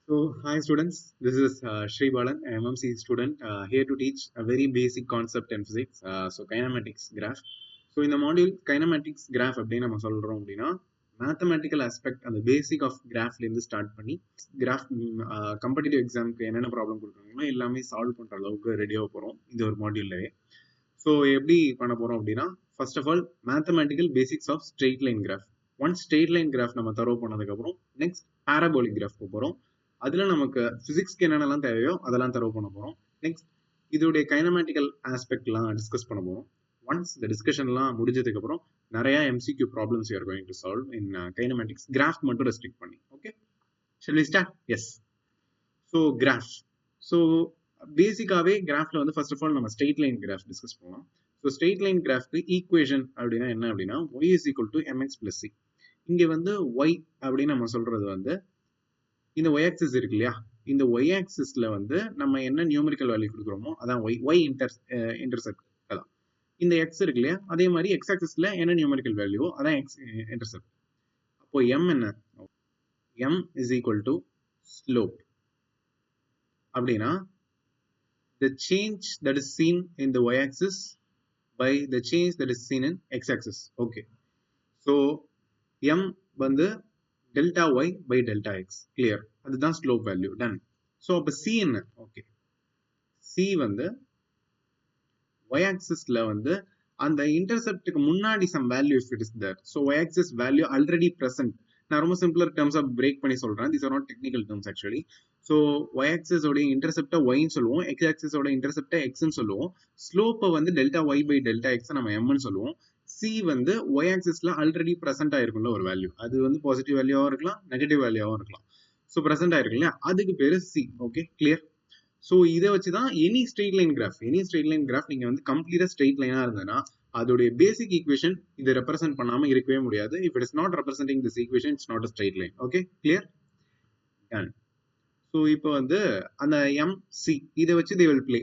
Hi students, this is Sri Balan, MMC student, here to teach a very basic concept in physics, kinematics graph. So இந்த module kinematics graph அப்படின்னு நம்ம சொல்றோம் அப்படின்னா mathematical aspect அந்த basic of கிராஃப்ல இருந்து start பண்ணி graph competitive எக்ஸாமுக்கு என்னென்ன ப்ராப்ளம் கொடுக்குறாங்களோ எல்லாமே சால்வ் பண்ற அளவுக்கு ரெடியாக போகிறோம் இந்த ஒரு மாடியூல்லே. ஸோ எப்படி பண்ண போறோம் அப்படின்னா first of all mathematical basics of straight line graph. One straight line graph நம்ம தரவு பண்ணதுக்கப்புறம் நெக்ஸ்ட் பாராபோலிக் கிராஃப் போகிறோம். அதுல நமக்கு பிசிக்ஸ்க்கு என்னென்னலாம் தேவையோ அதெல்லாம் தரவு பண்ண போறோம். நெக்ஸ்ட் இதோடைய கைனமேட்டிக்கல் ஆஸ்பெக்ட்லாம் டிஸ்கஸ் பண்ண போறோம். ஒன்ஸ் இந்த டிஸ்கஷன்லாம் முடிஞ்சதுக்கு அப்புறம் நிறைய MCQ problems you are going to solve in kinematics graph மட்டும் ரெஸ்ட்ரிக்ட் பண்ணி. Okay, shall we start? Yes. So graph. So பேசிக்காவே கிராஃப்ல வந்து ஃபர்ஸ்ட் ஆஃப் ஆல் நம்ம ஸ்ட்ரெயிட் லைன் கிராஃப் டிஸ்கஸ் பண்ணலாம். ஸோ ஸ்ட்ரெயிட் லைன் கிராஃப்க்கு ஈக்குவேஷன் அப்படின்னா என்ன அப்படின்னா y is equal to mx plus c. இங்க வந்து y அப்படின்னு நம்ம சொல்றது வந்து இந்த y axis இருக்கு இல்லையா, இந்த y axisல வந்து நம்ம என்ன நியூமெரிக்கல் வேல்யூ கொடுக்குறோமோ அதான் y இன்டர்செப்ட் அதான் இந்த x இருக்கு இல்லையா, அதே மாதிரி x axisல என்ன நியூமெரிக்கல் வேல்யூ அதான் x இன்டர்செப்ட். அப்போ m என்ன, m is equal to slope அப்படின்னா the change that is seen in the y axis by the change that is seen in x axis. Okay, so m வந்து delta y by delta x, clear? அதுதான் slope value, done. So அப்போ c என்ன? Okay, c வந்து y ஆக்சிஸ்ல வந்து அந்த இன்டர்செப்டுக்கு முன்னாடி some value if it is there. So y axis value already present. நான் ரொம்ப சிம்பிளர் டேர்ம்ஸா பிரேக் பண்ணி சொல்றேன், these are not technical terms actually. So y ஆக்சிஸோட இன்டர்செப்டை yன்னு சொல்லுவோம், x ஆக்சிஸோட இன்டர்செப்டை xன்னு சொல்லுவோம், ஸ்லோப்பை வந்து delta y by delta x நம்ம mன்னு சொல்லுவோம். c வந்து y ஆக்சிஸ்ல ஆல்ரெடி பிரசன்ட் ஆயிருக்கும்ல ஒரு வேல்யூ, அது வந்து பாசிட்டிவ் வேல்யூவாகவும் இருக்கலாம் நெகட்டிவ் வேல்யூவாகவும் இருக்கலாம். ஸோ பிரசன்ட் ஆயிருக்கு இல்லையா, அதுக்கு பேரு c. Okay, clear? ஸோ இதை வச்சுதான் எனி ஸ்ட்ரெயிட் லைன் கிராஃப் நீங்க வந்து கம்ப்ளீட்டா ஸ்ட்ரெயிட் லைனா இருந்ததுன்னா அதோடைய பேசிக் ஈக்குவேஷன் இதை ரெப்ரசென்ட் பண்ணாம இருக்கவே முடியாது. If it is not representing this equation it's not a straight line. Okay, clear? Done. So இப்போ வந்து அந்த MC இதை வச்சு தே வில் பிளே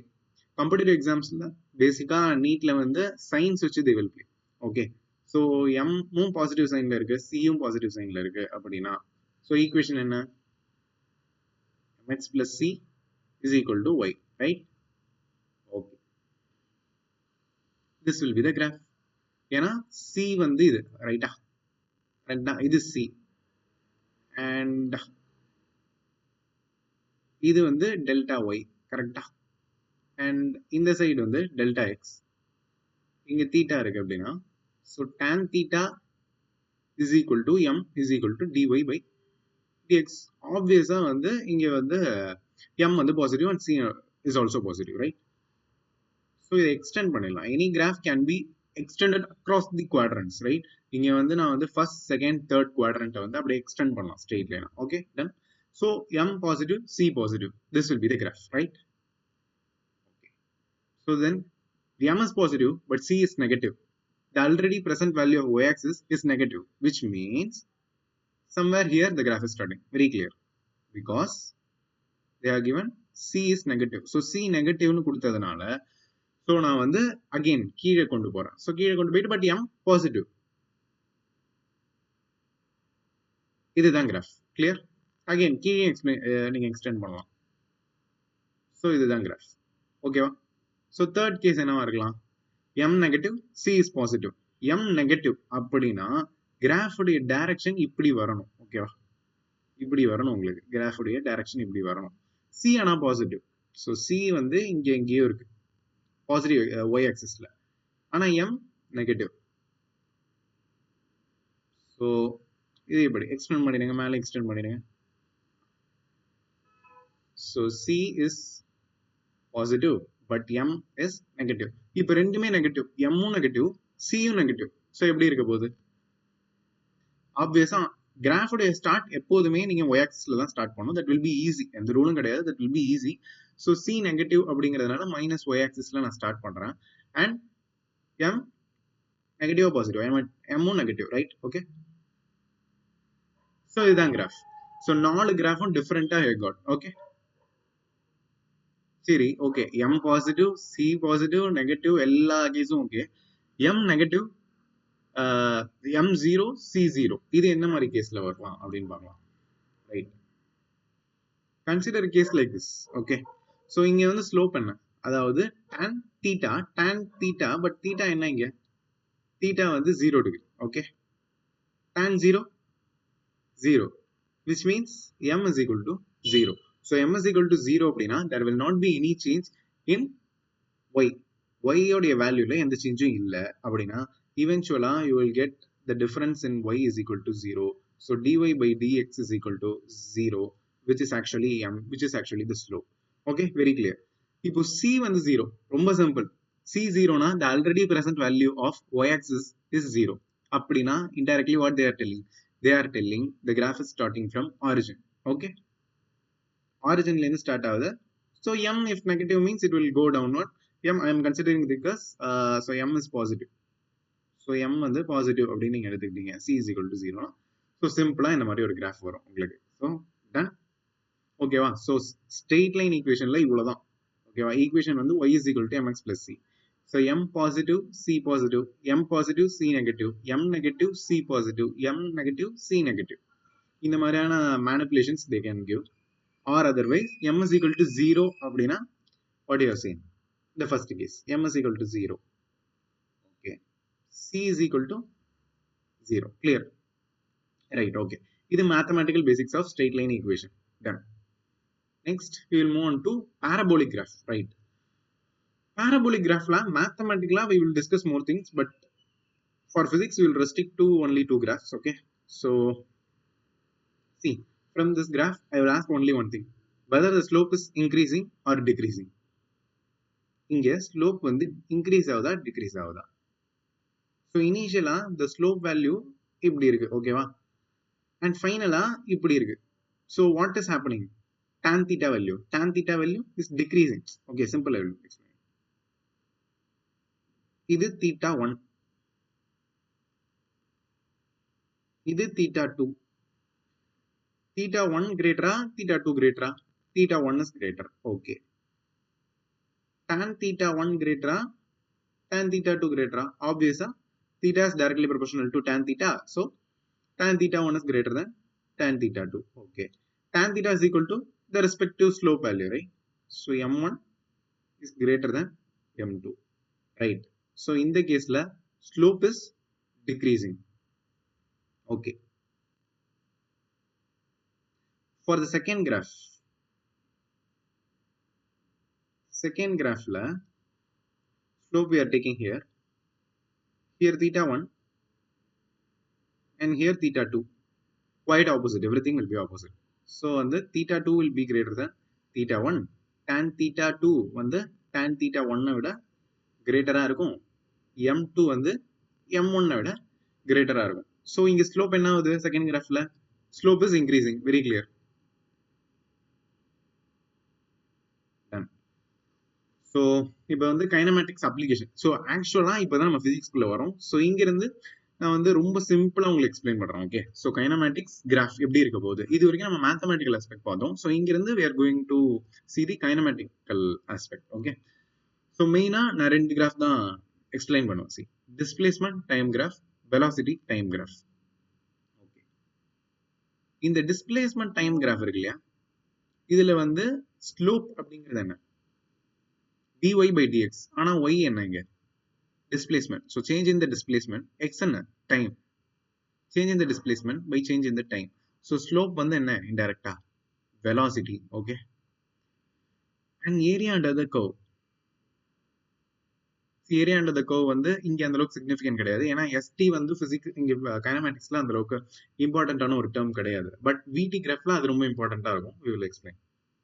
காம்படிட்டிவ் எக்ஸாம்ஸ்ல பேசிக்கா நீட்ல வந்து சயின்ஸ் வச்சு they will play. Okay, so எம்மும் பாசிட்டிவ் சைன்ல இருக்கு, சியும் பாசிட்டிவ் சைன்ல இருக்கு அப்படின்னா ஸோ ஈக்குவேஷன் என்ன, mx plus c is equal to y, right? Okay, this will be the graph. ஏன்னா c வந்து இது ரைட்டா, கரெக்டா, இது c and இது வந்து டெல்டா y, கரெக்டா, and இந்த சைடு வந்து டெல்டா x. இங்க தீட்டா இருக்கு அப்படின்னா so tan theta is equal to m is equal to dy by dx. ஆப்வியஸா வந்து இங்க வந்து m வந்து positive and c is also positive, right? So இதை எக்ஸ்டெண்ட் பண்ணிடலாம். Any graph can be extended across the quadrants, right? இங்க வந்து நான் வந்து ஃபர்ஸ்ட் செகண்ட் தேர்ட் குவாட்ரண்ட்டை வந்து அப்படியே எக்ஸ்டெண்ட் பண்ணலாம் ஸ்ட்ரெயிட் லைனா. Okay, done. So m positive, c positive, this will be the graph, right? Okay, so then m is positive but c is negative. The already present value of y axis is negative, which means somewhere here the graph is starting. Very clear, because they are given c is negative. So c negative னு கொடுத்ததுனால so நான் வந்து again கீழே கொண்டு போறேன். So கீழே கொண்டு போயிட்டு பட் m பாசிட்டிவ், இதுதான் கிராஃப். கிளியர்? அகெயின் கீழே நீங்க எக்ஸ்டெண்ட் பண்ணலாம். ஸோ இதுதான் கிராஃப். ஓகேவா? ஸோ தேர்ட் கேஸ் என்னவா இருக்கலாம், m negative, c is positive. m negative அப்படின்னா கிராஃபுடைய டைரக்ஷன் இப்படி வரணும். ஓகேவா? இப்படி வரணும், உங்களுக்கு கிராஃபுடைய டைரக்ஷன் இப்படி வரணும். c ஆனா பாசிட்டிவ், ஸோ c வந்து இங்க எங்கேயோ இருக்கு பாசிட்டிவ் y ஆக்சிஸ்ல, ஆனா m நெகட்டிவ். ஸோ இது இப்படி எக்ஸ்டெண்ட் பண்ணிடுங்க, மேலே எக்ஸ்டெண்ட் பண்ணிடுங்க. So c is positive but m is negative. இப்போ ரெண்டுமே நெகட்டிவ், m-ம் நெகட்டிவ், c-யும் நெகட்டிவ். ஸோ எப்படி இருக்க போகுது? ஆப்வியஸா கிராஃபுடைய ஸ்டார்ட் எப்போதுமே நீங்க y ஆக்சிஸ்ல தான் ஸ்டார்ட் பண்ணணும். தட் வில் பி ஈஸி, எந்த ரூலும் கிடையாது, that will be easy. So c negative அப்படிங்கிறதுனால மைனஸ் y ஆக்சிஸ்ல நான் ஸ்டார்ட் பண்றேன் அண்ட் m நெகட்டிவ் பாசிட்டிவ், m-ம் நெகட்டிவ், ரைட்? ஓகே, ஸோ இதுதான் கிராஃப். ஸோ 4 கிராஃபும் டிஃபரெண்டா காட். ஓகே, சரி, okay, m positive, c positive, negative, எல்லா கேஸும் okay. m negative, m0, c0, இது என்ன மாதிரி கேஸ்ல வரலாம் அப்படின்னு பார்க்கலாம், right? Consider case like this. Okay, so இங்க வந்து ஸ்லோப் என்ன, அதாவது tan தீட்டா, பட் தீட்டா என்ன, இங்க தீட்டா வந்து 0 degree. Okay, tan 0 0, which means m is equal to 0. So m is equal to 0 அப்படின்னா there will not be any change in y. y உடைய வேல்யூல எந்த சேஞ்சும் இல்ல அப்படின்னா eventually you will get the difference in y is equal to 0. So dy by dx is equal to 0, which is actually m, which is actually the slope. Okay, very clear. இப்போ c வந்து 0, ரொம்ப simple. c 0 னா the already present value of y axis is 0. அப்படின்னா indirectly what they are telling, they are telling the graph is starting from origin. Okay, origin ல இருந்து start ஆகுது. So m if negative means it will go downward. m I am considering because so m is positive. So m வந்து positive அப்படின்னு நீங்க எடுத்துக்கிட்டீங்க, c is equal to 0. So சிம்பிளா இந்த மாதிரி ஒரு கிராஃப் வரும் உங்களுக்கு. So done. ஓகேவா? ஸோ ஸ்ட்ரெயிட் லைன் ஈக்குவேஷன்ல இவ்வளவுதான். ஓகேவா? ஈக்குவேஷன் வந்து y is equal to mx plus c. So m positive, c positive, m positive, c negative, m negative, c positive, m negative, c negative. இந்த மாதிரியான manipulations they can give. Or otherwise m is equal to 0 அப்படின்னா what you are saying, the first case m is equal to 0. Okay, c is equal to 0. Clear? Right. Okay, இது mathematical basics of straight line equation. Done. Next we will move on to parabolic graph. Right, parabolic graph la mathematically we will discuss more things, but for physics we will restrict to only two graphs. Okay, so see, from this graph I will ask only one thing, whether the slope is increasing or decreasing. இங்க slope வந்து increase ஆகுதா decrease ஆகுதா? So இனிஷியலா the slope value இப்படி இருக்கு. ஓகேவா? And ஃபைனலா இப்படி இருக்கு. So what is happening? tan theta value is decreasing. Okay, simple. I will explain. இது theta 1, இது theta 2. theta 1 greater, theta 2 greater, theta 1 is greater. Okay, tan theta 1 greater, tan theta 2 greater. Obviously theta is directly proportional to tan theta, so tan theta 1 is greater than tan theta 2. Okay, tan theta is equal to the respective slope value, right? So m1 is greater than m2, right? So in the case la slope is decreasing. Okay, for the second graph la slope we are taking here theta 1 and here theta 2, quite opposite, everything will be opposite. So and the theta 2 will be greater than theta 1. tan theta 2 வந்து tan theta 1 விட greater இருக்கும், m2 வந்து m1 விட greater இருக்கும். So இங்க slope என்ன ஆகுது? second graphல slope is increasing. Very clear. Done. So இப்போ வந்து kinematics application. So actually இப்போதான் நம்ம physics-குள்ள வரோம். So இங்க இருந்து நான் வந்து ரொம்ப சிம்பிளா உங்களுக்கு எக்ஸ்பிளைன் பண்றேன். ஓகே, ஸோ கைனமேட்டிக்ஸ் கிராஃப் எப்படி இருக்க போகுது, இது வரைக்கும் நம்ம மேத்தமெட்டிக்கல் ஆஸ்பெக்ட் பார்த்தோம். ஸோ இங்கிருந்து we are going to see the kinematical aspect. Okay, so மெயினா நான் ரெண்டு கிராஃப் தான் எக்ஸ்பிளைன் பண்ணுவேன். See, displacement time graph, velocity time graph. Okay, இந்த டிஸ்பிளேஸ்மெண்ட் டைம் கிராஃப் இருக்கு இல்லையா, இதுல வந்து ஸ்லோப் அப்படிங்கிறது என்ன? dy by dx. ஆனா y என்ன இங்க? Displacement. So change in the displacement. X என்ன? Time. Change in the displacement by change in the time. So slope வந்து என்ன? Indirect. Velocity. Okay. And area under the curve. Area under the curve வந்து இங்க அந்த அளவுக்கு significant கிடையாது. ஏன்னா ST வந்து physics இங்க kinematicsல அந்த அளவுக்கு இம்பார்ட்டன்டான ஒரு term கிடையாது. But VT graphல அது ரொம்ப இம்பார்ட்டன்டா இருக்கும். We will explain.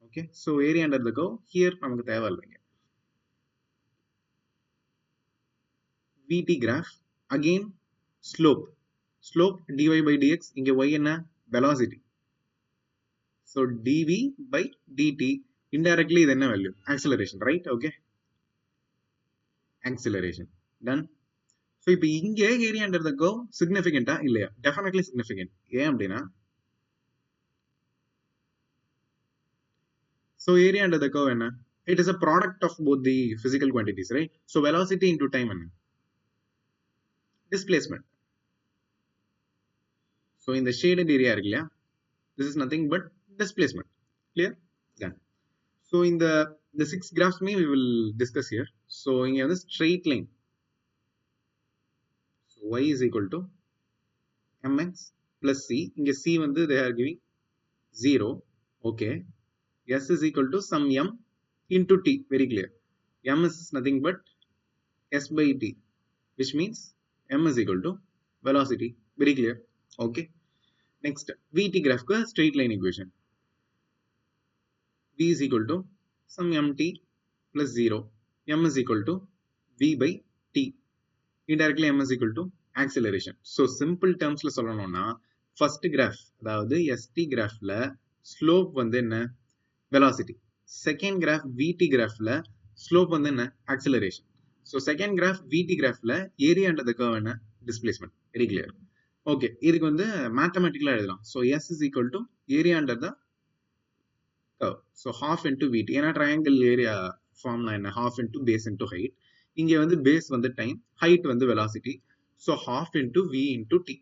Okay. So area under the curve here நமக்கு தேவையில்லைங்க. VT graph, again slope dy by dx, இங்க y என்ன? velocity. So dv by dt, indirectly இது என்ன value? acceleration, right? Okay, acceleration. Done. So இப்போ இங்க area under the curve significant இல்லையா? definitely significant. ஏன் அப்படின்னா so area under the curve என்ன? it is a product of both the physical quantities, right? So velocity into time என்ன? displacement. So in the shaded area இருக்கு இல்லையா, this is nothing but displacement. Clear? Done. So in the 6 graphs we will discuss here. So இங்க வந்து straight line. So y is equal to mx plus c. இங்க c வந்து they are giving 0. Okay. S is equal to some m into t. Very clear. M is nothing but s by t, which means m is equal to velocity. Very clear. Okay. Next, vt graph ka straight line equation. V is equal to some mt plus 0. M is equal to v by t. Indirectly m is equal to acceleration. So simple terms la சொல்லணும்னா first graph அதாவது st graphல slope வந்து என்ன velocity. Second graph vt graphல slope வந்து என்ன acceleration. So second graph vt graphல area under the curve என்ன displacement. Very clear. Okay, இதுக்கு வந்து mathematically எழுதலாம். So s is equal to area under the curve. So half into vt. ஏன்னா triangle area form என்ன half into base into height. இங்க வந்து base வந்து time, height வந்து velocity. So half into v into t.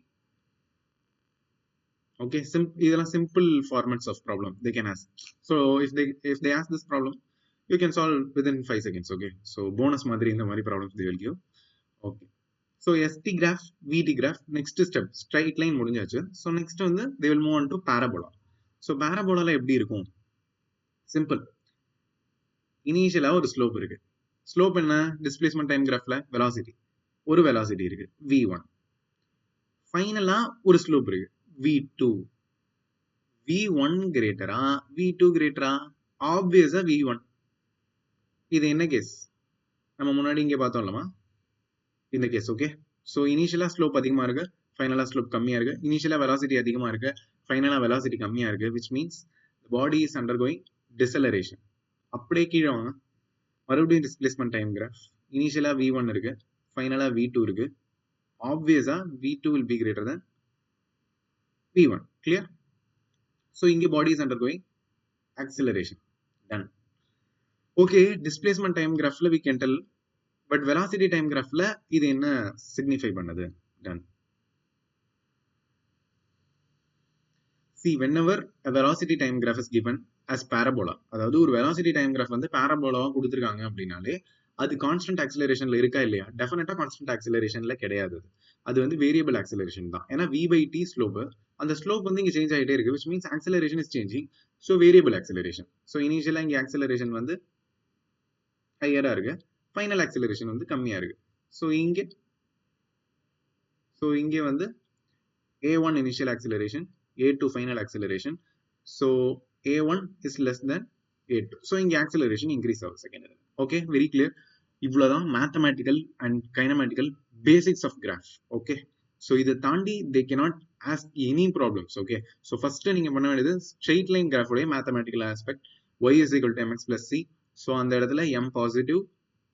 Okay, இதெல்லாம் simple formats of problem they can ask. So if they ask this problem, you can solve within 5 seconds. Okay, so bonus மாதிரி இந்த மாதிரி problems they will give. Okay, so st graph, vt graph, next step straight line முடிஞ்சாச்சு. So next வந்து they will move on to parabola. So parabolaல எப்படி இருக்கும்? Simple. இனிஷியலா ஒரு slope இருக்கு. ஸ்லோப் என்ன? டிஸ்பிளேஸ்மென்ட் டைம் கிராஃப்ல வெலாசிட்டி. ஒரு வெலாசிட்டி இருக்கு v1. ஃபைனலா ஒரு ஸ்லோப் இருக்கு v2. v1 கிரேட்டரா v2 கிரேட்டரா? ஆப்வியஸா v1. இது என்ன கேஸ்? நம்ம முன்னாடி இங்க பார்த்தோம்லமா இந்த கேஸ். ஓகே, சோ இனிஷியலா ஸ்லோப் அதிகமா இருக்கு, ஃபைனலா ஸ்லோப் கம்மியா இருக்கு. இனிஷியலா வெலாசிட்டி அதிகமா இருக்கு, ஃபைனலா வெலாசிட்டி கம்மியா இருக்கு, which means the body is undergoing deceleration. அப்படியே கீழே வாங்க, மறுபடியும் டிஸ்பிளேஸ்மென்ட் டைம் கிராஃப். இனிஷியலா v1 இருக்கு, ஃபைனலா v2 இருக்கு. ஆப்வியஸா v2 will be greater than v1. clear? So இங்க body is undergoing acceleration. Done. Okay, displacement time graphல we can tell, but velocity time graphல இது என்ன signify பண்ணுது? Done. See, whenever a velocity time graph is given as parabola, அதாவது ஒரு velocity time graph வந்து parabola கொடுத்திருக்காங்க அப்படினாலே அது கான்ஸ்டன்ட் ஆக்சிலரேஷன்ல இருக்கா இல்லையா? டெஃபினட்டா கான்ஸ்டன்ட் ஆக்சிலரேஷன்ல கிடையாது. அது வந்து வேரியபிள் ஆக்சிலரேஷன் தான். ஏன்னா v by t ஸ்லோப், அந்த ஸ்லோப் வந்து இங்க சேஞ்ச் ஆயிட்டே இருக்கு, which means acceleration is changing. So variable acceleration. So இனிஷியலா இங்க acceleration வந்து ஹையரா இருக்கு, ஃபைனல் ஆக்சிலரேஷன் வந்து கம்மியா இருக்கு. So இங்க வந்து a1 initial acceleration, a2 final acceleration. So a1 is less than a2. So இங்க acceleration increase ஆகும் செகண்ட். Okay, very clear. இவ்வளவுதான் mathematical and kinematical basics of graph. Okay, so இதை தாண்டி they cannot ask any problems. Okay, so first நீங்க பண்ண வேண்டியது straight line graph உடைய mathematical aspect. Y is equal to mx plus c. So அந்த இடத்துல m positive,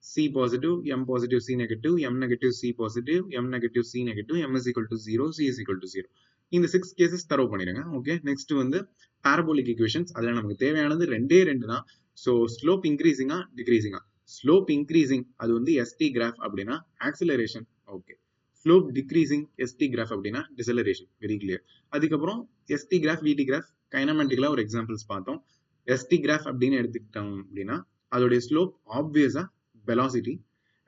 c positive, m positive, c negative, m negative, c positive, m negative, c negative, m is equal to 0, c is equal to 0. இந்த 6 cases தரவு பண்ணிடுங்க. Okay, next வந்து parabolic equations. அதுல நமக்கு தேவையானது ரெண்டே தான். So slope increasing-ஆ decreasing-ஆ? ஸ்லோப் இன்க்ரீசிங் அது வந்து st கிராஃப் அப்படின்னா acceleration. Okay, slope decreasing st graph அப்படின்னா டிசலரேஷன். Very clear. அதுக்கப்புறம் st கிராஃப் vt கிராஃப் கைனமேட்டிக்கலா ஒரு எக்ஸாம்பிள்ஸ் பார்த்தோம். st கிராஃப் அப்படின்னு எடுத்துக்கிட்டோம் அப்படின்னா அதோடைய ஸ்லோப் ஆப்வியஸா வெலாசிட்டி,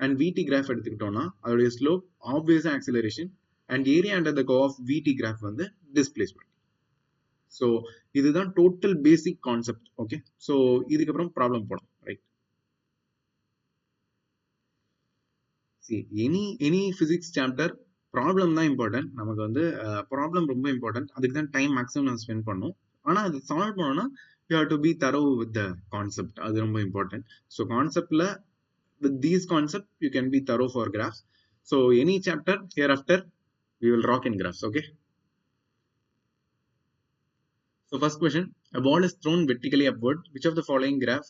அண்ட் vt கிராஃப் எடுத்துக்கிட்டோம்னா அதோடைய ஸ்லோப் ஆப்வியஸா acceleration, and area under the curve of vt graph வந்து டிஸ்பிளேஸ்மெண்ட். ஸோ இதுதான் total basic concept. Okay, so இதுக்கப்புறம் ப்ராப்ளம் போடும். Right, see any physics chapter problem தான் இம்பார்ட்டன்ட். நமக்கு வந்து ப்ராப்ளம் ரொம்ப இம்பார்ட்டன்ட். அதுக்கு தான் டைம் மேக்ஸிமம் நம்ம ஸ்பெண்ட் பண்ணணும். ஆனா அது சால்வ் பண்ணணும்னா you have to be thorough with the concept. அது ரொம்ப இம்பார்ட்டன்ட். ஸோ கான்செப்ட்ல with these concepts you can be thorough for graphs. So any chapter hereafter we will rock in graphs. Okay, so first question, a ball is thrown vertically upward. Which of the following graph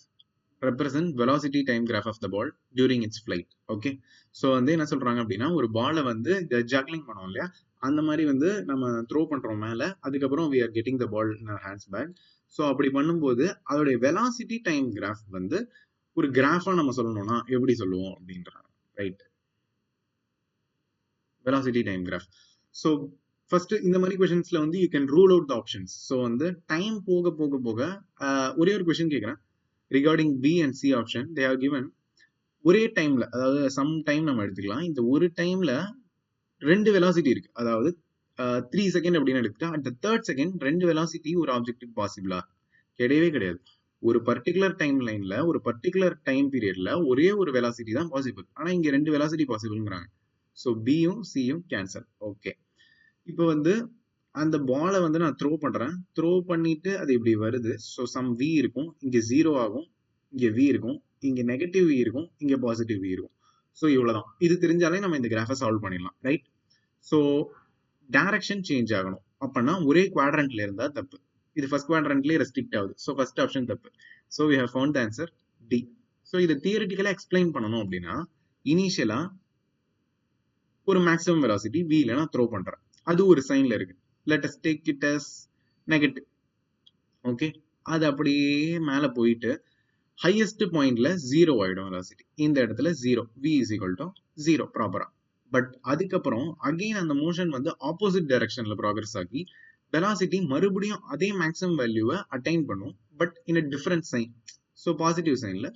represent velocity time graph of the ball during its flight? Okay, so வந்து என்ன சொல்றாங்க அப்படின்னா ஒரு பாலை வந்து juggling பண்ணோம் இல்லையா, அந்த மாதிரி வந்து நம்ம த்ரோ பண்றோம் மேல, அதுக்கப்புறம் we are getting the ball in our hands back. So அப்படி பண்ணும்போது அதோடைய வெலாசிட்டி டைம் கிராஃப் வந்து ஒரு கிராஃபா நம்ம சொல்லணும்னா எப்படி சொல்லுவோம் அப்படின்றாங்க. Right, velocity time graph. So first இந்த மாதிரி கொஸ்டின்ஸ்ல வந்து you can rule out the options. So வந்து டைம் போக போக போக ஒரே ஒரு கொஸ்டின் கேட்குறேன் regarding B and C option. They have given ஒரே டைம்ல, அதாவது சம் டைம் நம்ம எடுத்துக்கலாம். இந்த ஒரு டைம்ல 2 வெலாசிட்டி இருக்கு. அதாவது 3 செகண்ட் அப்படின்னு எடுத்துட்டா at the third second 2 velocity ஒரு ஆப்ஜெக்ட்டுக்கு பாசிபிளா? கிடையவே கிடையாது. ஒரு பர்டிகுலர் டைம் லைன்ல ஒரு பர்டிகுலர் டைம் பீரியட்ல ஒரே ஒரு வெலாசிட்டி தான் பாசிபிள். ஆனா இங்க 2 வெலாசிட்டி பாசிபிள்ங்கிறாங்க. ஸோ பியும் சியும் கேன்சல். ஓகே, இப்போ வந்து அந்த பாலை வந்து நான் த்ரோ பண்றேன். த்ரோ பண்ணிட்டு அது இப்படி வருது. ஸோ சம் வி இருக்கும், இங்க 0 ஆகும், இங்க வி இருக்கும், இங்க நெகட்டிவ் வி இருக்கும், இங்க பாசிட்டிவ் வி இருக்கும். ஸோ இவ்வளவுதான். இது தெரிஞ்சாலே நம்ம இந்த கிராஃபை சால்வ் பண்ணிடலாம், ரைட்? ஸோ டைரக்ஷன் சேஞ்ச் ஆகணும். அப்பனா ஒரே குவாட்ரண்ட்ல இருந்தா தப்பு. இது ஃபர்ஸ்ட் குவாட்ரண்ட்லயே ரெஸ்ட்ரிக்ட் ஆகுது. ஸோ ஃபர்ஸ்ட் ஆப்ஷன் தப்பு. So we have found the answer D. So இதை தியரிட்டிக்கலா எக்ஸ்பிளைன் பண்ணணும் அப்படின்னா இனிஷியலா ஒரு மேக்ஸிமம் வெலாசிட்டி வில நான் த்ரோ பண்றேன். அது ஒரு சைன்ல இருக்கு. Let us take it as negative. Okay, அது அப்படியே மேல போயிட்டு ஹையஸ்ட் பாயிண்ட்ல 0 ஆயிடும் வெலாசிட்டி. இந்த இடத்துல 0, v is equal to 0 ப்ராப்பரா. பட் அதுக்கப்புறம் அகைன் அந்த மோஷன் வந்து ஆப்போசிட் டைரக்ஷன்ல ப்ராக்ரஸ் ஆகி வெலாசிட்டி மறுபடியும் அதே மேக்ஸிமம் வேல்யூவை அட்டைன் பண்ணும், but in a different sign. So positive சைன்ல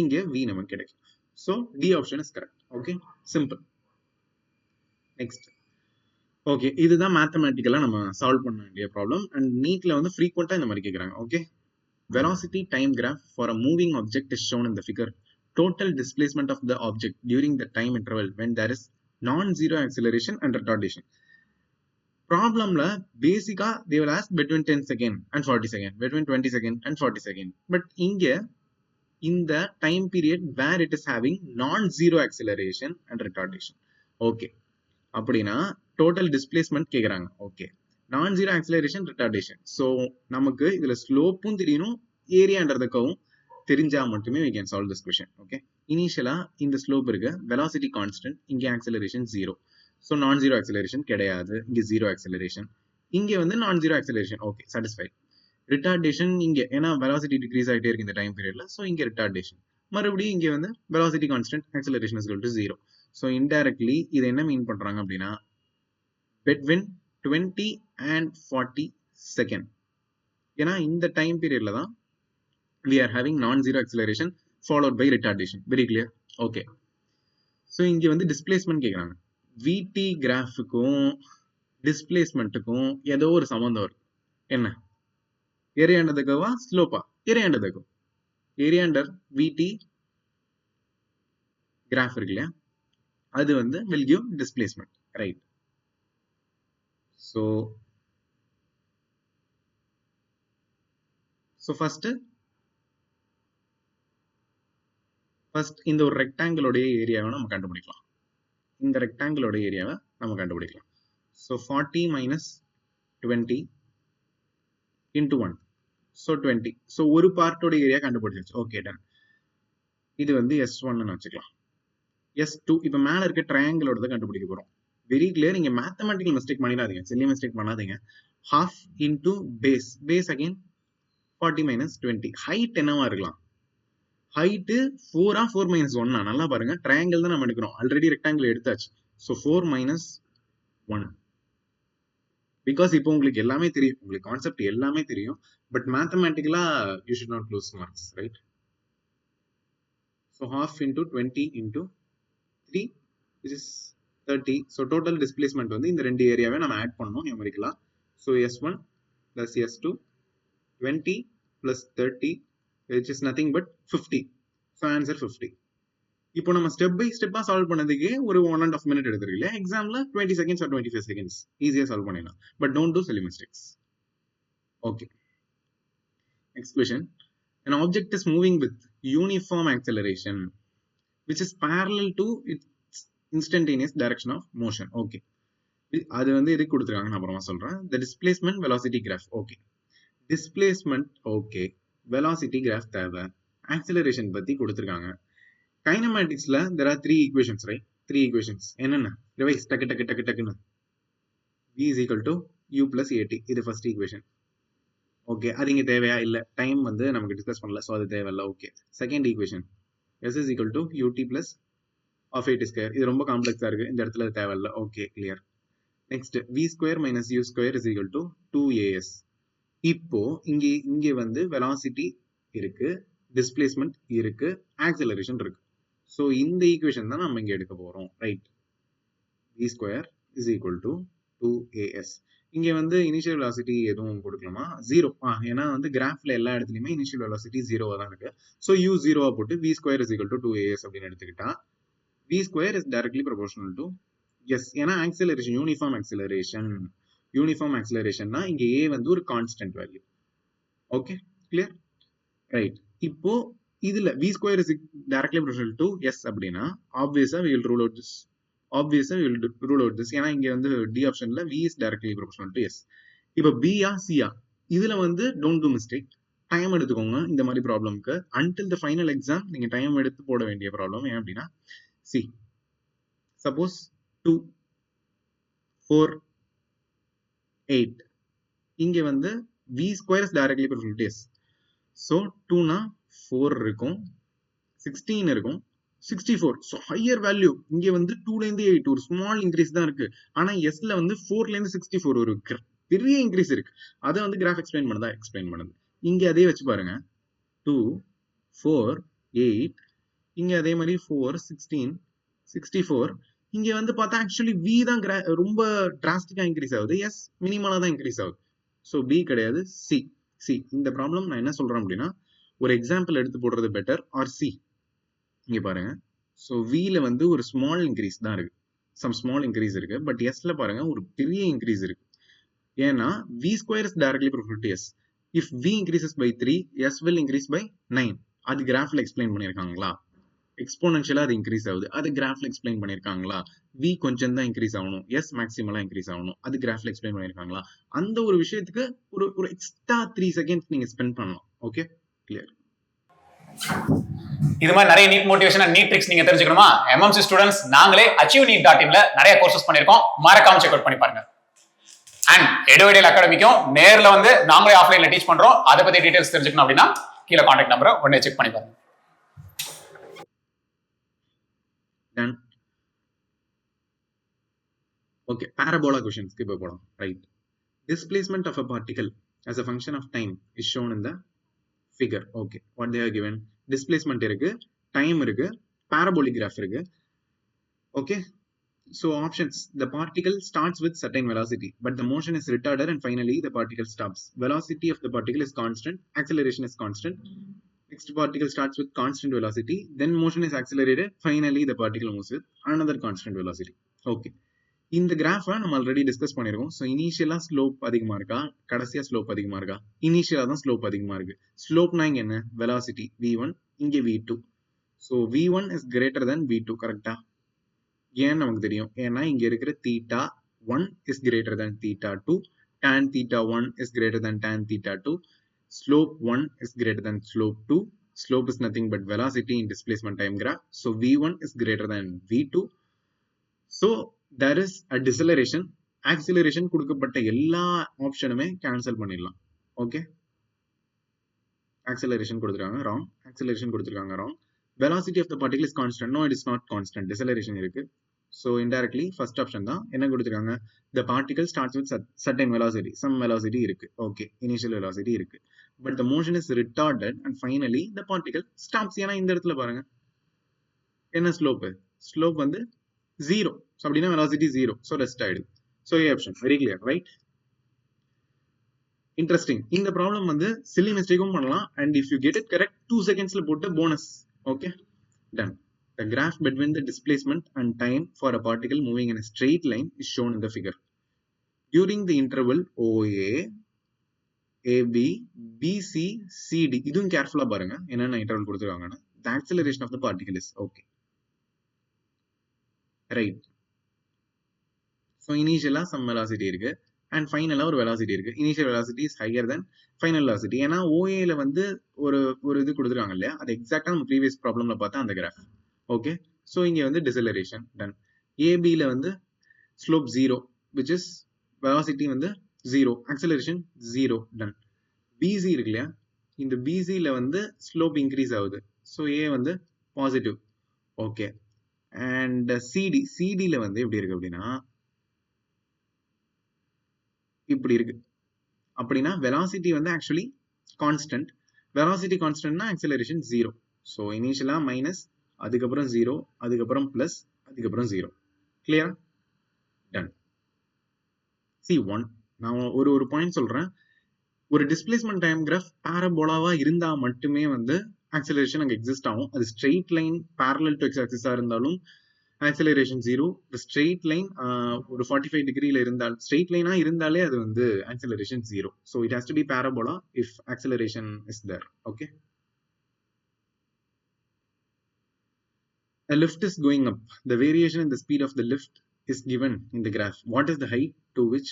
இங்க v நமக்கு கிடைக்கும். So D option is correct. Okay, simple. Next. Okay, இதுதான் மேத்தமேட்டிக்கலா நம்ம சால்வ் பண்ண வேண்டிய ப்ராப்ளம். அண்ட் நீட்ல வந்து ஃப்ரீக்வெண்டா இந்த மாதிரி கேட்குறாங்க. Okay, velocity time graph for a moving object is shown in the figure. Total displacement of the object during the time interval when there is non-zero acceleration and retardation. Problemல பேசிக்கா they will ask between 10 second and 40 second, between 20 second and 40 second. But இங்க இந்த time period where it is having non-zero acceleration and retardation. Okay, அப்படின்னா total displacement கேக்குறாங்க. Okay, non-zero acceleration retardation. So நமக்கு இதுல ஸ்லோப்பும் தெரியணும், area under த கர்வும் தெரிஞ்சா மட்டுமே we can solve this question. Okay, இனிஷியலா இந்த ஸ்லோப் இருக்கு, வெலாசிட்டி கான்ஸ்டன்ட், இங்க ஆக்சலரேஷன் 0. ஸோ நான் ஜீரோ ஆக்சலரேஷன் கிடையாது, இங்க 0 ஆக்சலரேஷன், இங்க வந்து நான் zero acceleration. Okay, satisfied. Retardation இங்க, ஏன்னா வெலாசிட்டி டிக்ரீஸ் ஆகிட்டே இருக்கு இந்த டைம் பீரியட்ல, ஸோ இங்க ரிட்டார்டேஷன். மறுபடியும் இங்க வந்து velocity constant, acceleration is equal to 0. So indirectly இது என்ன மீன் பண்றாங்க அப்படின்னா between 20 and 40 செகண்ட். ஏன்னா இந்த டைம் பீரியட்ல தான் we are having non-zero acceleration followed by retardation. Very clear? Okay. So இங்க வந்து டிஸ்பிளேஸ்மெண்ட் கேட்குறாங்க. VT கிராஃபுக்கும் டிஸ்பிளேஸ்மெண்ட்டுக்கும் ஏதோ ஒரு சம்மந்தம் இருக்கு. என்ன? ஏரியா அண்டர் த கர்வா, ஸ்லோப்பா? Area under the curve. Area under VT graph இருக்கு இல்லையா, அது வந்து will give displacement, right? So first இந்த ஒரு ரெக்டாங்கிளோட ஏரியாவை நம்ம கண்டுபிடிக்கலாம். இந்த ரெக்டாங்கிளோட ஏரியாவை நம்ம கண்டுபிடிக்கலாம். So 40 minus 20 into 1, so 20. So ஒரு பார்ட்டோட ஏரியா கண்டுபிடிச்சிருச்சு. Okay, done. இது வந்து S1 வச்சுக்கலாம். S2 இப்போ மேல இருக்க ட்ரையாங்கிளோட கண்டுபிடிக்க போறோம். Very clear. இங்க மேத்தமெட்டிக்கல் மிஸ்டேக் பண்ணிடாதீங்க, சில்லி மிஸ்டேக் பண்ணாதீங்க. half into base again 40 minus 20. Height என்னவா இருக்கலாம்? Height 4 4 minus 1. நல்லா பாருங்க, ட்ரையாங்கிள் தான் நம்ம எடுக்கிறோம், ஆல்ரெடி ரெக்டாங்கிள் எடுத்தாச்சு. So 4 minus 1. பிகாஸ் இப்போ உங்களுக்கு எல்லாமே தெரியும், உங்களுக்கு கான்செப்ட் எல்லாமே தெரியும், பட் மேத்தமெட்டிக்கலா you should not lose marks, right? So half into 20 into 3 which is 30. So total displacement வந்து இந்த ரெண்டு ஏரியாவே நம்ம ஆட் பண்ணணும் நியூமெரிக்கலா. So S1 plus S2, 20 plus 30 which is nothing but 50. So answer 50. இப்போ நம்ம ஸ்டெப் பை ஸ்டெப்பா சால்வ் பண்ணதுக்கு ஒரு 1.5 minute எடுத்துருக்கு இல்லையா? எக்ஸாம்ல 20 seconds or 25 seconds ஈஸியா சால்வ் பண்ணிடலாம். But don't do chilli mistakes. Okay, next question. An object is moving with uniform acceleration which is parallel to its instantaneous direction of motion. Okay, அது வந்து எதுக்கு கொடுத்துருக்காங்க நான் அப்புறமா சொல்றேன். The displacement velocity graph. Okay, displacement okay, velocity graph தேவை, acceleration பத்தி கொடுத்துருக்காங்க. கைனமேட்டிக்ஸ்ல there are 3 equations, right? 3 equations என்னென்ன? ரிவைஸ் டக்கு டக்கு டக்கு டக்குன்னு. v is equal to u plus at. இது ஃபர்ஸ்ட் ஈக்குவேஷன். ஓகே, அது இங்க தேவையா? இல்ல, டைம் வந்து நமக்கு டிஸ்கஸ் பண்ணல, ஸோ அது தேவையில்ல. Okay, second equation s is equal to ut plus of 8 square. இது ரொம்ப காம்ப்ளெக்ஸா இருக்கு, இந்த இடத்துல தேவையில்ல. Okay, clear. Next v square minus u square is equal to 2as. இப்போ இங்கே வந்து வெலாசிட்டி இருக்கு, டிஸ்பிளேஸ்மெண்ட் இருக்கு, ஆக்சலரேஷன் இருக்கு. ஸோ இந்த ஈக்குவேஷன் தான் நம்ம இங்க எடுக்க போறோம், right? v square is equal to 2as. இங்க வந்து இனிஷியல் வெலாசிட்டி எதுவும் கொடுக்கலாமா? 0. ஏன்னா வந்து கிராஃப்ல எல்லா இடத்துலயுமே இனிஷியல் வெலாசிட்டி 0வா தான் இருக்கு. ஸோ u 0வா போட்டு v square is equal to 2as அப்படின்னு எடுத்துக்கிட்டா v square is directly proportional to S. ஏன்னா ஆக்சலரேஷன் யூனிஃபார்ம் ஆக்சலரேஷன்னா இங்க a வந்து ஒரு constant value. Okay, clear? Right. இப்போ இதுல v square is directly proportional to s அப்படின்னா ஆப்வியஸா we will rule out this. ஏன்னா இங்க வந்து d ஆப்ஷன்ல v is directly proportional to s. இப்போ b ஆ c ஆ இதுல வந்து don't do mistake, டைம் எடுத்துக்கோங்க இந்த மாதிரி ப்ராப்ளம்க்கு. until the final exam நீங்க டைம் எடுத்து போட வேண்டிய ப்ராப்ளம். ஏன் அப்படின்னா சி சப்போஸ் 2 4 8 இங்க வந்து v square is directly proportional to s. So 2னா 4 இருக்கும், 16 இருக்கும், 64. ஸோ ஹையர் வேல்யூ இங்க வந்து 2ல இருந்து 8 ஒரு ஸ்மால் இன்க்ரீஸ் தான் இருக்கு. ஆனா எஸ்ல வந்து 4ல இருந்து 64 ஒரு பெரிய இன்க்ரீஸ் இருக்கு. அதை வந்து கிராஃப் எக்ஸ்பிளைன் பண்ணுது. இங்க அதே வச்சு பாருங்க, 2 4 8 இங்க அதே மாதிரி 4 16 64. இங்க வந்து பார்த்தா ஆக்சுவலி v தான் ரொம்ப டிராஸ்டிக்கா இன்க்ரீஸ் ஆகுது, எஸ் மினிமலா தான் இன்க்ரீஸ் ஆகுது. ஸோ பி கிடையாது, சி. இந்த ப்ராப்ளம் நான் என்ன சொல்றேன் அப்படின்னா ஒரு எக்ஸாம்பிள் எடுத்து போடுறது பெட்டர் ஆர் சி. இங்க பாருங்க, ஸோ வில வந்து ஒரு ஸ்மால் இன்க்ரீஸ் தான் இருக்கு, ஸ்மால் இன்க்ரீஸ் இருக்கு. பட் எஸ்ல பாருங்க ஒரு பெரிய இன்க்ரீஸ் இருக்கு. ஏன்னா V square is directly proportional to S. If V increases by 3, S will increase by 9. அது கிராஃப்ல எக்ஸ்பிளைன் பண்ணிருக்காங்களா? எக்ஸ்போனன்ஷியலா அது இன்க்ரீஸ் ஆகுது, அது கிராஃப்ல எக்ஸ்பிளைன் பண்ணிருக்காங்களா? வி கொஞ்சம் தான் இன்க்ரீஸ் ஆகணும், எஸ் மேக்ஸிமலா இன்க்ரீஸ் ஆகணும், அது கிராஃப்ல எக்ஸ்பிளைன் பண்ணிருக்காங்களா? அந்த ஒரு விஷயத்துக்கு ஒரு எக்ஸ்ட்ரா 3 செகண்ட்ஸ் நீங்க ஸ்பெண்ட் பண்ணலாம். Okay, clear? இது மாதிரி நிறைய NEET motivation and NEET tricks நீங்க தெரிஞ்சுக்கணுமா? எம்எம்சி ஸ்டூடெண்ட்ஸ் நாங்களே achieve.in நிறைய கோர்சஸ் பண்ணிருக்கோம், மறக்காம செக் அவுட் பண்ணி பாருங்க. அண்ட் எடுவைடல் அகாடமிக்கும் நேர்ல வந்து நாங்களே ஆஃப்லைன்ல டீச் பண்றோம். அதை பத்தி டீடைல்ஸ் தெரிஞ்சுக்கணும் அப்படின்னா கீழே கான்டாக்ட் நம்பரை உடனே செக் பண்ணி பாருங்க. ஓகே, parabola questions இப்போ போலாம், right? Displacement of a particle as a function of time is shown in the figure. Okay, what they are given? Displacement இருக்கு, time இருக்கு, parabolic graph இருக்கு. Okay, so options: the particle starts with certain velocity but the motion is retarded and finally the particle stops. Velocity of the particle is constant, acceleration is constant. Next particle starts with constant velocity, then motion is accelerated, finally the particle moves with another constant velocity. Okay, இந்த கிராஃபை நம்ம already discuss பண்ணிருக்கோம். So இனிஷியலா slope அதிகமா இருக்கா, கடைசியா slope அதிகமா இருக்கா? இனிஷியலா தான் ஸ்லோப் அதிகமா இருக்கு. ஸ்லோப்னா இங்க என்ன? வெலாசிட்டி v1, இங்க v2. So v1 is greater than v2, கரெக்டா? ஏன்னு நமக்கு தெரியும், ஏன்னா இங்க இருக்கிற θ1 is greater than θ2, tan θ1 is greater than tan θ2, slope 1 is greater than slope 2. Slope is nothing but velocity in displacement time graph. So v1 is greater than v2. So there is a deceleration. Acceleration கொடுக்கப்பட்ட எல்லா ஆப்ஷனுமே cancel பண்ணிடலாம். Okay, acceleration கொடுத்துருக்காங்க wrong, acceleration கொடுத்துருக்காங்க wrong. Velocity of the particle is constant. No, it is not constant. Deceleration இருக்கு. So indirectly first option தான். என்ன கொடுத்துருக்காங்க? The particle starts with certain velocity. Some velocity இருக்கு. Okay, initial velocity இருக்கு. But the motion is retarded and finally the particle stops. ஏன்னா இந்த இடத்துல பாருங்க என்ன ஸ்லோப்? ஸ்லோப் வந்து 0. So அப்படின்னா velocity 0. So rest ஆயிடுது. So A option very clear, right? Interesting. இந்த ப்ராப்ளம் வந்து silly மிஸ்டேக்கும் பண்ணலாம், and if you get it correct 2 secondsல போட்டு bonus. Okay, done. The graph between the displacement and time for a particle moving in a straight line is shown in the figure. During the interval OA, AB, BC, CD, இதுவும் கேர்ஃபுல்லா பாருங்க என்னென்ன interval கொடுத்துருக்காங்கன்னா. The acceleration of the particle is okay, right? So initially some velocity இருக்கு and final ஒரு velocity இருக்கு. Initial velocity is higher than final velocity. ஏன்னா OA ல வந்து ஒரு இது கொடுத்துருக்காங்க இல்லையா, அது எக்ஸாக்டா நம்ம ப்ரீவியஸ் ப்ராப்ளம்ல பார்த்தா அந்த கிராஃப். ஓகே, ஸோ இங்க வந்து deceleration done. AB ல வந்து slope 0, which is velocity வந்து 0, acceleration 0 done. BC இருக்கு இல்லையா, இந்த BC ல வந்து slope increase ஆகுது. ஸோ A வந்து பாசிட்டிவ். ஓகே, அண்ட் CD ல வந்து எப்படி இருக்கு அப்படின்னா இப்படி இருக்கு அப்படின்னா வெலாசிட்டி வந்து ஆக்சுவலி கான்ஸ்டன்ட். வெலாசிட்டி கான்ஸ்டன்ட்னா ஆக்சிலரேஷன் 0. ஸோ இனிஷியலா மைனஸ், அதுக்கப்புறம் 0, அதுக்கப்புறம் பிளஸ், அதுக்கப்புறம் 0. கிளியரா? டன். சி 1 நான் ஒரு பாயிண்ட் சொல்றேன். ஒரு டிஸ்பிளேஸ்மெண்ட் டைம் கிராஃப் பாரபோலாவா இருந்தா மட்டுமே வந்து ஆக்சிலரேஷன் அங்க எக்ஸிஸ்ட் ஆகும். அது straight line parallel to x axis இருந்தாலும் ஆக்சிலரேஷன் 0. ஸ்ட்ரெயிட் லைன் ஒரு 45 டிகிரில இருந்தால் ஸ்ட்ரெயிட் லைனா இருந்தாலே அது வந்து acceleration 0. So it has to be parabola if acceleration is there. Okay. A lift is going up. The variation in the speed of the lift is given in the graph. What is the height to which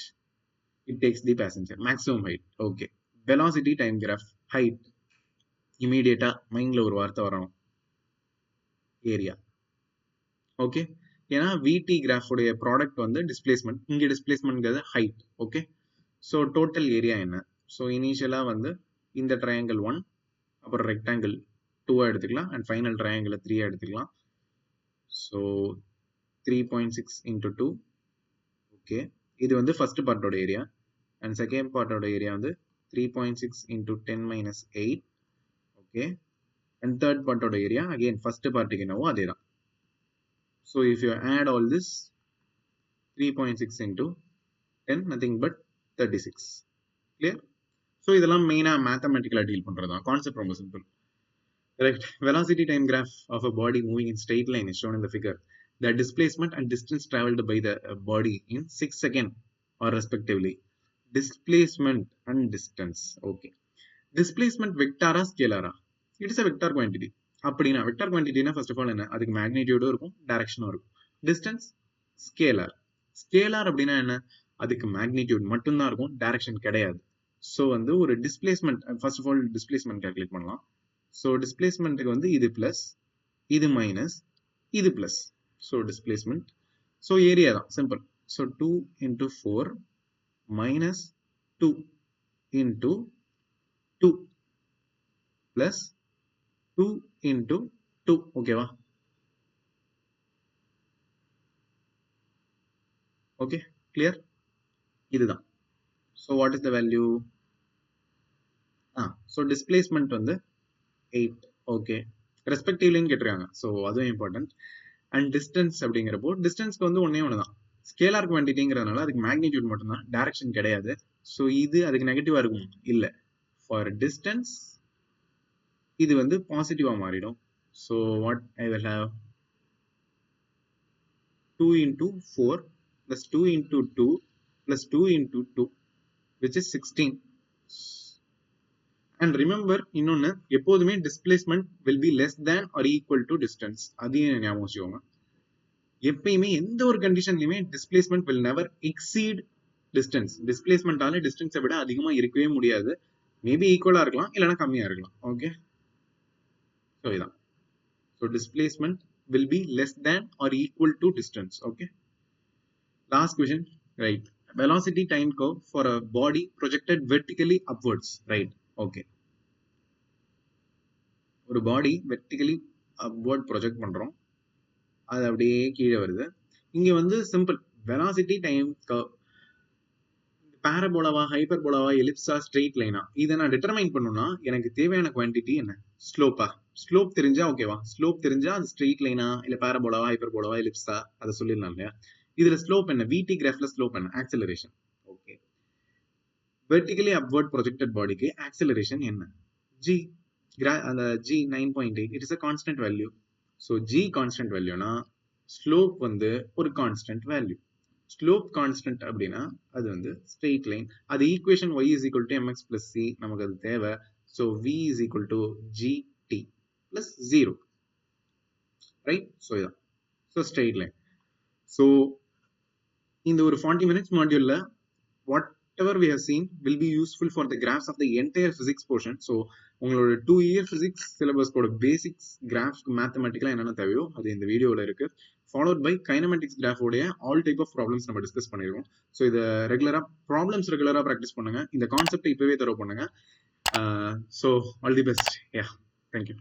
it takes the passenger? Maximum height. Okay. Velocity time graph. Height. Immediate மைண்ட்ல ஒரு வார்த்தை வரணும். Area. Okay. ஏன்னா VT graph உடைய product வந்து displacement. இங்க டிஸ்பிளேஸ்மெண்ட்ங்கிறது height. Okay. So total area என்ன? ஸோ இனிஷியலா வந்து இந்த ட்ரையாங்கிள் 1, அப்புறம் ரெக்டாங்கிள் 2 எடுத்துக்கலாம், அண்ட் ஃபைனல் ட்ரையாங்கிள் 3 எடுத்துக்கலாம். So 3.6 into 2. ஓகே. இது வந்து ஃபர்ஸ்ட் பார்ட்டோட ஏரியா, அண்ட் செகண்ட் பார்ட்டோட ஏரியா வந்து 3.6 into 10 minus 8. Okay. And third பார்ட்டோட ஏரியா அகைன் ஃபர்ஸ்ட் பார்ட்டுக்கு என்னவோ அதே தான். So if you add all this 3.6 into 10 nothing but 36. Clear? So இதெல்லாம் மெயினாக மேத்தமெட்டிக்கலாக டீல் பண்ணுறது தான். கான்செப்ட் ரொம்ப simple. Correct. Velocity time graph of a body moving in straight line is shown in the figure. The displacement and distance traveled by the body in 6 seconds or respectively. Displacement and distance. Okay. Displacement vector or scalar? It is a vector quantity. அப்படின்னா vector குவான்டிட்டினா first of all என்ன? அதுக்கு மேக்னிடியூடும் இருக்கும், டைரக்ஷனும் இருக்கும். Distance scalar. Scalar அப்படின்னா என்ன? அதுக்கு magnitude மட்டும்தான் இருக்கும், டைரக்ஷன் கிடையாது. ஸோ வந்து ஒரு displacement, first of all displacement calculate பண்ணலாம். ஸோ டிஸ்பிளேஸ்மெண்ட்டுக்கு வந்து இது பிளஸ், இது மைனஸ், இது plus. So displacement. So area தான் simple. So 2 into 4 minus 2 into 2 plus 2 into 2. ஓகேவா? Okay, clear? இதுதான். So what is the value? So displacement வந்து 8. ஓகே. ரெஸ்பெக்டிவ்லின்னு கேட்டிருக்காங்க. ஸோ அதுவும் இம்பார்ட்டன்ட். அண்ட் டிஸ்டன்ஸ் அப்படிங்கிறப்போ டிஸ்டன்ஸ்க்கு வந்து ஒன்னே ஒன்று தான், ஸ்கேலார் குவான்டிட்டிங்கிறதுனால அதுக்கு மேக்னிடியூட் மட்டும்தான், டைரக்ஷன் கிடையாது. ஸோ இது அதுக்கு நெகட்டிவா இருக்கும் இல்லை. ஃபார் டிஸ்டன்ஸ் இது வந்து பாசிட்டிவா மாறிடும். So what I will have 2 into 4 plus 2 into 2 plus 2 into 2 which is 16. And remember இன்னொன்னு, எப்போதுமே displacement will be less than or equal to distance. அதையும் ஞாபகம் வச்சுக்கோங்க. எப்பயுமே எந்த ஒரு கண்டிஷன்லயுமே displacement will never exceed distance. டிஸ்பிளேஸ்மெண்டால டிஸ்டன்ஸை விட அதிகமா இருக்கவே முடியாது. மேபி ஈக்குவலா இருக்கலாம், இல்லைன்னா கம்மியா இருக்கலாம். ஓகே. ஸோ இதான். So displacement will be less than or equal to distance. Okay. Last question. Right. Velocity time curve for a body projected vertically upwards. Right. Okay. ஒரு பாடி வெர்டிகலி அப்வர்ட் ப்ரொஜெக்ட் பண்றோம், அது அப்படியே கீழே வருது. இங்க வந்து சிம்பிள் வெலாசிட்டி டைம் கர்வ், பாரபோலாவா, ஹைப்பர்போலாவா, எலிப்ஸா, ஸ்ட்ரெயிட் லைனா, இதை நான் டிட்டர்மைன் பண்ணணும்னா எனக்கு தேவையான குவான்டிட்டி என்ன? ஸ்லோப்பா. ஸ்லோப் தெரிஞ்சா ஓகேவா? ஸ்லோப் தெரிஞ்சா அது ஸ்ட்ரெயிட் லைனா இல்ல பாரபோலாவா, ஹைப்பர்போலாவா, எலிப்ஸா, அதை சொல்லிடலாம் இல்லையா? இதுல ஸ்லோப் என்ன? விடி கிராஃப்ல ஸ்லோப் என்ன? Acceleration. Okay. Vertically upward projected பாடிக்கு ஆக்சிலரேஷன் என்ன? ஜி. அந்த G 9.8. It is a constant value. So G constant வேல்யூனா ஸ்லோப் வந்து ஒரு கான்ஸ்டன்ட் வேல்யூ. ஸ்லோப் கான்ஸ்டன்ட் அப்படின்னா அது வந்து ஸ்ட்ரெயிட் லைன். அது equation y is equal to mx plus c நமக்கு அது தேவை. So v is equal to gt plus 0. Right? So இதான். So straight line. ஸோ இந்த ஒரு 40 minutes மாடியூல்ல whatever we have seen will be useful for the graphs of the entire physics portion. So உங்களோட 2 year physics syllabus-கோட basics graphs மேத்தமெட்டிக்கலா என்னென்ன தேவையோ அது இந்த வீடியோல இருக்கு. followed by kinematics graph உடைய all type of problems நம்ம டிஸ்கஸ் பண்ணிருக்கோம். ஸோ இதை ரெகுலரா ப்ராக்டிஸ் பண்ணுங்க. இந்த கான்செப்டை இப்பவே தரவு பண்ணுங்க. So all the best. Yeah, thank you.